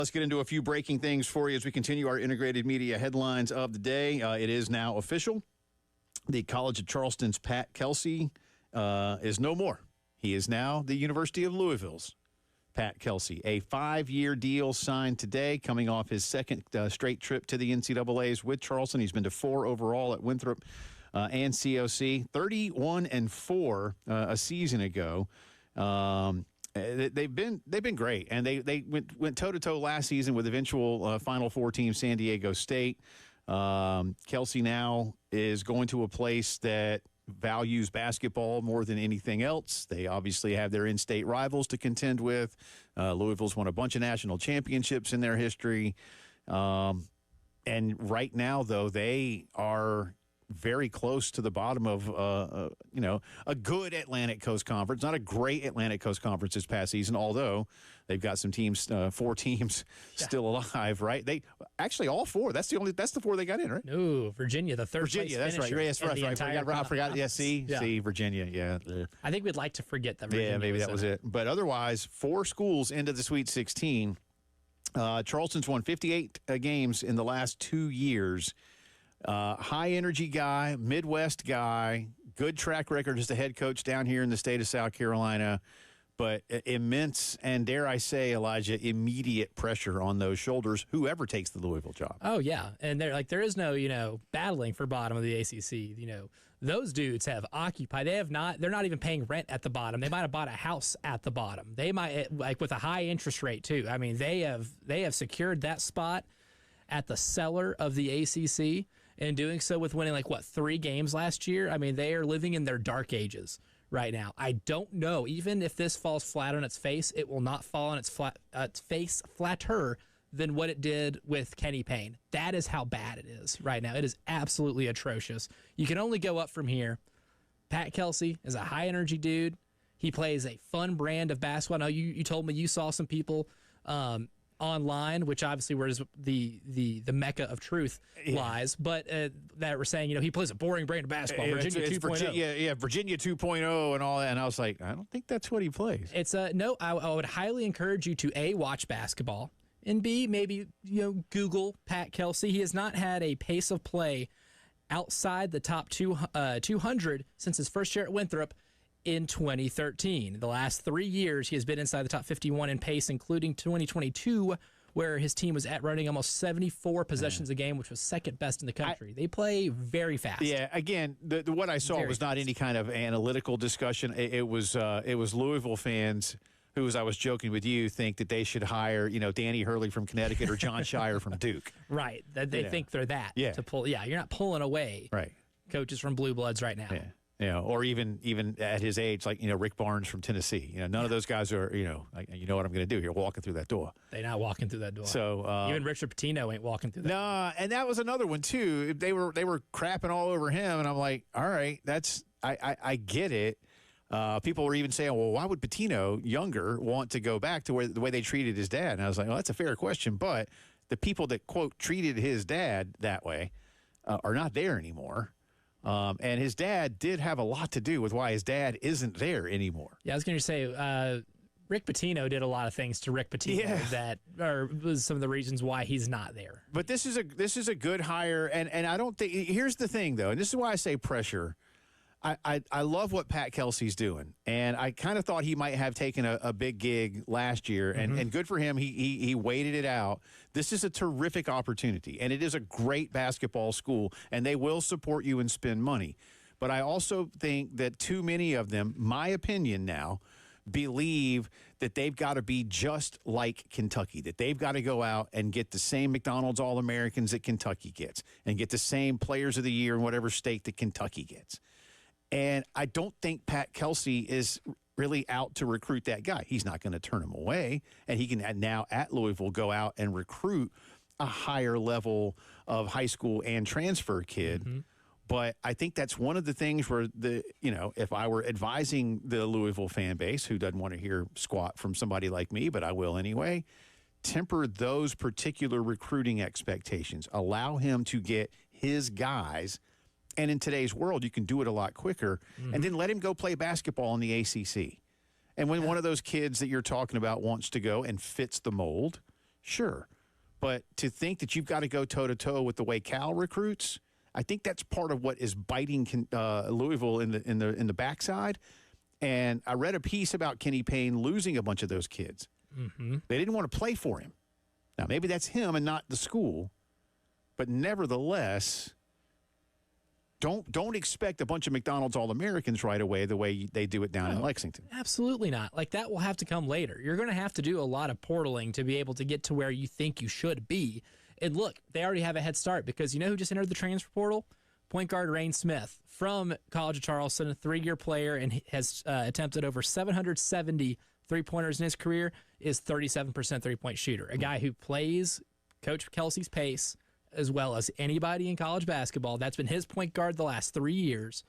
Let's get into a few breaking things for you as we continue our integrated media headlines of the day. It is now official. The College of Charleston's Pat Kelsey is no more. He is now the University of Louisville's Pat Kelsey. A 5-year deal signed today, coming off his second straight trip to the NCAAs with Charleston. He's been to 4 overall at Winthrop and COC. 31-4 a season ago. They've been great, and they went toe-to-toe last season with eventual Final Four team San Diego State. Kelsey now is going to a place that values basketball more than anything else. They obviously have their in-state rivals to contend with. Louisville's won a bunch of national championships in their history. And right now, though, they are very close to the bottom of, a good Atlantic Coast Conference. Not a great Atlantic Coast Conference this past season, although they've got some teams, 4 teams still alive, right? They actually all 4. That's the 4 they got in, right? No, Virginia, the third place that's right. Yes, right. I forgot. Yeah, see, Virginia. Yeah. I think we'd like to forget that Virginia. Yeah, maybe that was it. But otherwise, 4 schools into the Sweet 16. Charleston's won 58 games in the last 2 years. High energy guy, Midwest guy, good track record as the head coach down here in the state of South Carolina, but immense and, dare I say, Elijah, immediate pressure on those shoulders, whoever takes the Louisville job. Oh, yeah. And there is no, battling for bottom of the ACC. Those dudes have occupied. They're not even paying rent at the bottom. They might have bought a house at the bottom. They might, with a high interest rate, too. I mean, they have secured that spot at the cellar of the ACC, and doing so with winning 3 games last year. I mean, they are living in their dark ages right now. I don't know, even if this falls flat on its face, it will not fall on its face flatter than what it did with Kenny Payne. That is how bad it is right now. It is absolutely atrocious. You can only go up from here. Pat Kelsey is a high energy dude. He plays a fun brand of basketball. Now, you told me you saw some people online, which obviously where the mecca of truth lies, but that were saying, he plays a boring brand of basketball. Virginia 2.0. Virginia 2.0 and all that. And I was like, I don't think that's what he plays. It's no. I would highly encourage you to A, watch basketball, and B, maybe Google Pat Kelsey. He has not had a pace of play outside the top 200 since his first year at Winthrop in 2013. The last 3 years, he has been inside the top 51 in pace, including 2022, where his team was at running almost 74 possessions a game, which was second best in the country. They play very fast. Yeah, again, what I saw was not any kind of analytical discussion. It was Louisville fans who, as I was joking with you, think that they should hire, Danny Hurley from Connecticut or John Shire from Duke. Right. They think they're that. Yeah. To pull. Yeah, you're not pulling away coaches from Blue Bloods right now. Yeah. Or even at his age, Rick Barnes from Tennessee. None of those guys are, you know what I'm going to do here, walking through that door. They're not walking through that door. So even Richard Pitino ain't walking through that door. Nah, and that was another one too. They were crapping all over him, and I'm like, all right, I get it. People were even saying, well, why would Pitino, younger, want to go back to the way they treated his dad? And I was like, well, that's a fair question, but the people that, quote, treated his dad that way are not there anymore. And his dad did have a lot to do with why his dad isn't there anymore. Yeah, I was going to say, Rick Pitino did a lot of things to Rick Pitino that was some of the reasons why he's not there. But this is a good hire, and I don't think. Here's the thing, though, and this is why I say pressure. I love what Pat Kelsey's doing, and I kind of thought he might have taken a big gig last year, and good for him. He waited it out. This is a terrific opportunity, and it is a great basketball school, and they will support you and spend money. But I also think that too many of them, my opinion now, believe that they've got to be just like Kentucky, that they've got to go out and get the same McDonald's All-Americans that Kentucky gets and get the same Players of the Year in whatever state that Kentucky gets. And I don't think Pat Kelsey is really out to recruit that guy. He's not going to turn him away, and he can now at Louisville go out and recruit a higher level of high school and transfer kid. Mm-hmm. But I think that's one of the things where if I were advising the Louisville fan base, who doesn't want to hear squat from somebody like me, but I will anyway, temper those particular recruiting expectations. Allow him to get his guys. And in today's world, you can do it a lot quicker. Mm-hmm. And then let him go play basketball in the ACC. And when one of those kids that you're talking about wants to go and fits the mold, Sure. But to think that you've got to go toe-to-toe with the way Cal recruits, I think that's part of what is biting Louisville in the backside. And I read a piece about Kenny Payne losing a bunch of those kids. Mm-hmm. They didn't want to play for him. Now, maybe that's him and not the school. But nevertheless, don't expect a bunch of McDonald's All-Americans right away the way they do it down in Lexington. Absolutely not. Like, that will have to come later. You're going to have to do a lot of portaling to be able to get to where you think you should be. And look, they already have a head start because you know who just entered the transfer portal? Point guard Rain Smith from College of Charleston, a 3-year player, and has attempted over 770 three-pointers in his career, is 37% three-point shooter. A guy who plays Coach Kelsey's pace as well as anybody in college basketball. That's been his point guard the last 3 years.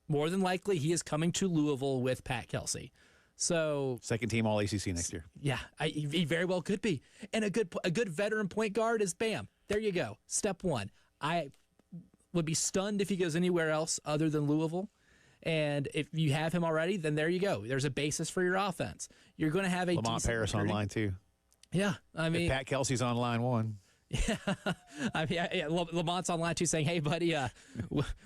More than likely, he is coming to Louisville with Pat Kelsey. So second team All ACC next year. Yeah, he very well could be. And a good veteran point guard is bam. There you go. Step one. I would be stunned if he goes anywhere else other than Louisville. And if you have him already, then there you go. There's a basis for your offense. You're going to have a Lamont Paris on line two. Yeah, I mean, if Pat Kelsey's on line one. Yeah, I mean, Lamont's on line two saying, "Hey, buddy,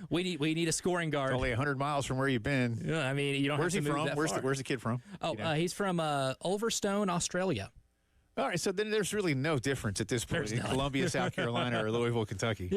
we need a scoring guard." It's only 100 miles from where you've been. Yeah, I mean, you don't. Where's have to he move from? that Where's far. where's the kid from? Oh, he's from Ulverstone, Australia. All right, so then there's really no difference at this point in Columbia, South Carolina, or Louisville, Kentucky.